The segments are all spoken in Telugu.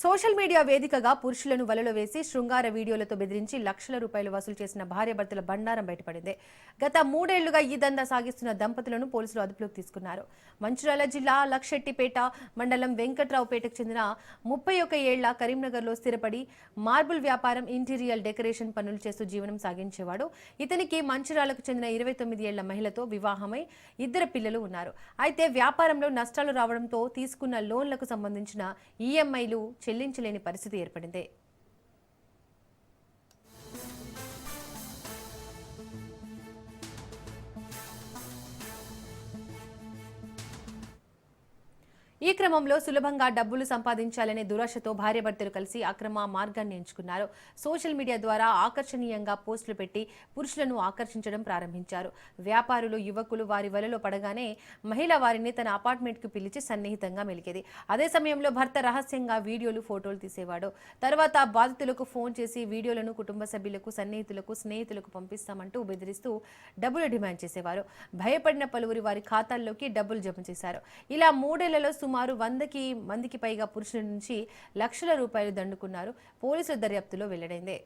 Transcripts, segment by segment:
సోషల్ మీడియా వేదికగా పురుషులను వలలో వేసి శృంగార వీడియోలతో బెదిరించి లక్షల రూపాయలు వసూలు చేసిన భార్యాభర్తల బండారం బయటపడింది. గత 3 ఏళ్లుగా ఈ దందా సాగిస్తున్న దంపతులను పోలీసులు అదుపులోకి తీసుకున్నారు. మంచిర్యాల జిల్లా లక్షెట్టిపేట మండలం వెంకట్రావుపేటకు చెందిన 31 ఏళ్ల కరీంనగర్లో స్థిరపడి మార్బుల్ వ్యాపారం, ఇంటీరియర్ డెకరేషన్ పనులు చేస్తూ జీవనం సాగించేవాడు. ఇతనికి మంచిర్యాలకు చెందిన 29 ఏళ్ల మహిళతో వివాహమై 2 పిల్లలు ఉన్నారు. అయితే వ్యాపారంలో నష్టాలు రావడంతో తీసుకున్న లోన్లకు సంబంధించిన ఈఎంఐలు చెల్లించలేని పరిస్థితి ఏర్పడింది. ఈ క్రమంలో సులభంగా డబ్బులు సంపాదించాలనే దురాశతో భార్యాభర్తలు కలిసి అక్రమ మార్గాన్ని ఎంచుకున్నారు. సోషల్ మీడియా ద్వారా ఆకర్షణీయంగా పోస్టులు పెట్టి పురుషులను ఆకర్షించడం ప్రారంభించారు. వ్యాపారులు, యువకులు వారి వలలో పడగానే మహిళ వారిని తన అపార్ట్మెంట్కు పిలిచి సన్నిహితంగా మెలికేది. అదే సమయంలో భర్త రహస్యంగా వీడియోలు, ఫోటోలు తీసేవాడు. తర్వాత బాధితులకు ఫోన్ చేసి వీడియోలను కుటుంబ సభ్యులకు, సన్నిహితులకు, స్నేహితులకు పంపిస్తామంటూ బెదిరిస్తూ డబ్బులు డిమాండ్ చేసేవారు. భయపడిన పలువురి వారి ఖాతాల్లోకి డబ్బులు జమ చేశారు. ఇలా 3 ఏళ్లలో సుమారు 100 మందికి పైగా పురుషుల నుంచి లక్షల రూపాయలు దండుకున్నారు. పోలీసుల దర్యాప్తులో వెల్లడైంది.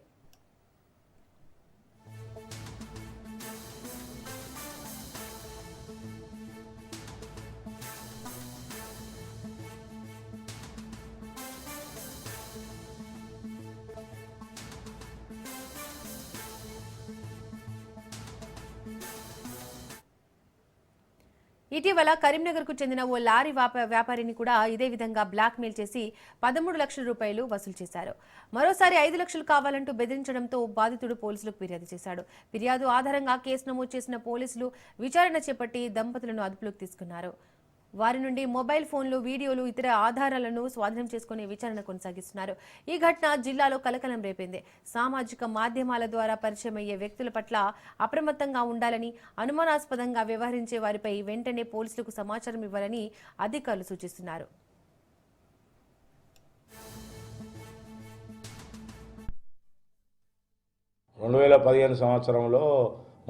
ఇటీవల కరీంనగర్కు చెందిన ఓ లారీ వ్యాపారిని కూడా ఇదే విధంగా బ్లాక్ మెయిల్ చేసి 13 లక్షల రూపాయలు వసూలు చేశారు. మరోసారి 5 లక్షలు కావాలంటూ బెదిరించడంతో బాధితుడు పోలీసులకు ఫిర్యాదు చేశాడు. ఫిర్యాదు ఆధారంగా కేసు నమోదు చేసిన పోలీసులు విచారణ చేపట్టి దంపతులను అదుపులోకి తీసుకున్నారు. వారి నుండి మొబైల్ ఫోన్లు, వీడియోలు, ఇతర ఆధారాలను స్వాధీనం చేసుకుని విచారణ కొనసాగిస్తున్నారు. ఈ ఘటన జిల్లాలో కలకలం రేపింది. సామాజిక మాధ్యమాల ద్వారా పరిచయమయ్యే వ్యక్తుల పట్ల అప్రమత్తంగా ఉండాలని, అనుమానాస్పదంగా వ్యవహరించే వారిపై వెంటనే పోలీసులకు సమాచారం ఇవ్వాలని అధికారులు సూచిస్తున్నారు. సంవత్సరంలో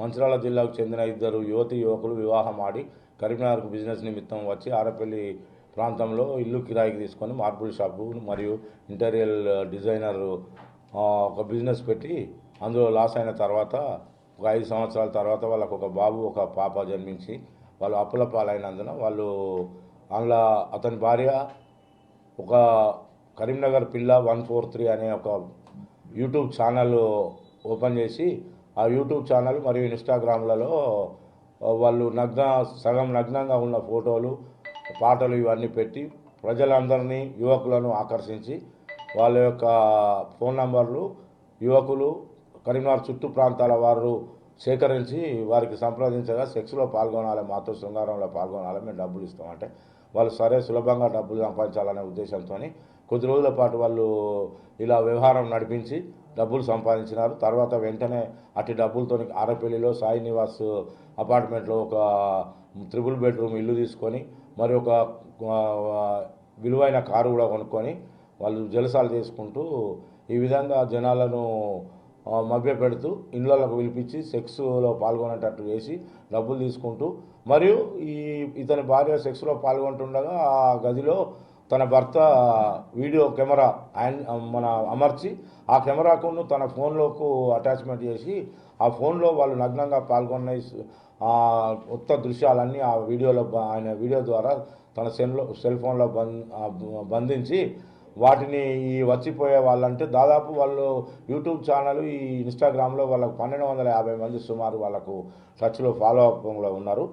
మంచిర్యాల జిల్లాకు చెందిన 2 యువకులు వివాహం ఆడి కరీంనగర్కు బిజినెస్ నిమిత్తం వచ్చి ఆరపల్లి ప్రాంతంలో ఇల్లు కిరాయికి తీసుకొని మార్బుల్ షాపు మరియు ఇంటీరియర్ డిజైనర్ ఒక బిజినెస్ పెట్టి అందులో లాస్ అయిన తర్వాత ఒక 5 సంవత్సరాల తర్వాత వాళ్ళకు ఒక బాబు, ఒక పాప జన్మించి వాళ్ళు అప్పుల పాలైనందున వాళ్ళు అందులో అతని భార్య ఒక కరీంనగర్ పిల్ల 143 అనే ఒక యూట్యూబ్ ఛానల్ ఓపెన్ చేసి ఆ యూట్యూబ్ ఛానల్ మరియు ఇన్స్టాగ్రామ్లలో వాళ్ళు సగం నగ్నంగా ఉన్న ఫోటోలు, పాటలు ఇవన్నీ పెట్టి ప్రజలందరినీ, యువకులను ఆకర్షించి వాళ్ళ యొక్క ఫోన్ నంబర్లు యువకులు కరీంనగర్ చుట్టూ ప్రాంతాల వారు సేకరించి వారికి సంప్రదించగా సెక్స్లో పాల్గొనాలి, మాతో శృంగారంలో పాల్గొనాలి, మేము డబ్బులు ఇస్తామంటే వాళ్ళు సరే సులభంగా డబ్బులు సంపాదించాలనే ఉద్దేశంతో కొద్ది రోజుల పాటు వాళ్ళు ఇలా వ్యవహారం నడిపించి డబ్బులు సంపాదించినారు. తర్వాత వెంటనే అట్టి డబ్బులతో ఆరపల్లిలో సాయి నివాస్ అపార్ట్మెంట్లో ఒక 3 బెడ్రూమ్ ఇల్లు తీసుకొని మరి ఒక విలువైన కారు కూడా కొనుక్కొని వాళ్ళు జలసాలు చేసుకుంటూ ఈ విధంగా జనాలను మభ్యపెడుతూ ఇళ్లకు పిలిపించి సెక్స్లో పాల్గొనేటట్టు చేసి డబ్బులు తీసుకుంటూ మరియు ఇతని భార్య సెక్స్లో పాల్గొంటుండగా ఆ గదిలో తన భర్త వీడియో కెమెరా అమర్చి ఆ కెమెరాకు తన ఫోన్లోకి అటాచ్మెంట్ చేసి ఆ ఫోన్లో వాళ్ళు నగ్నంగా పాల్గొన్న ఉత్త దృశ్యాలన్నీ ఆ వీడియోలో ఆయన వీడియో ద్వారా తన సెల్ ఫోన్లో బంధించి వాటిని వచ్చిపోయే వాళ్ళంటే దాదాపు వాళ్ళు యూట్యూబ్ ఛానల్, ఈ ఇన్స్టాగ్రామ్లో వాళ్ళకు 1250 మంది సుమారు వాళ్ళకు టచ్లో ఫాలో అప్లో ఉన్నారు.